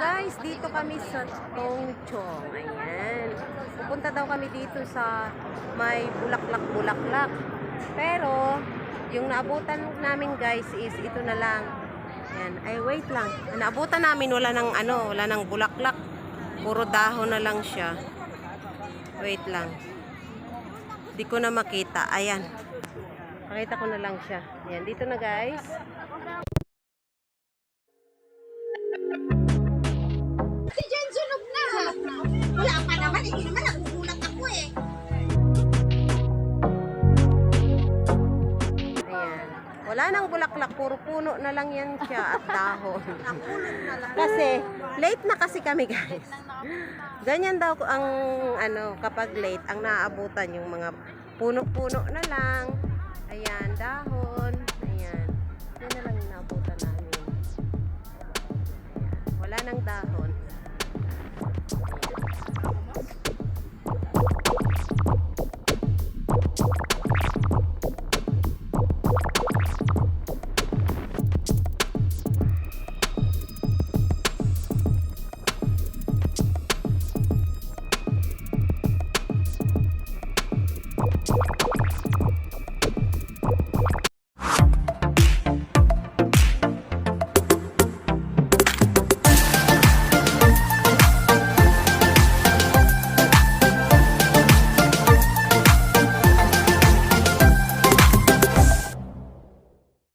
Guys, dito kami sa Tongchong. Ayan. Pupunta daw kami dito sa may bulaklak-bulaklak. Pero, yung naabutan namin guys is ito na lang. Ayan. Ay, wait lang. Naabutan namin wala nang bulaklak. Puro dahon na lang siya. Wait lang. Di ko na makita. Ayan. Pakita ko na lang siya. Ayan. Dito na guys. Si Jen, sunog na. Wala pa naman, hindi naman nagugulat ako eh. Ayan. Wala nang bulaklak, puro puno na lang yan siya at dahon. Kasi, late na kasi kami guys. Ganyan daw ang, kapag late, ang naaabutan yung mga puno-puno na lang. Ayan, dahon. Ayan. Yan na lang yung naabutan namin. Ayan. Wala nang dahon.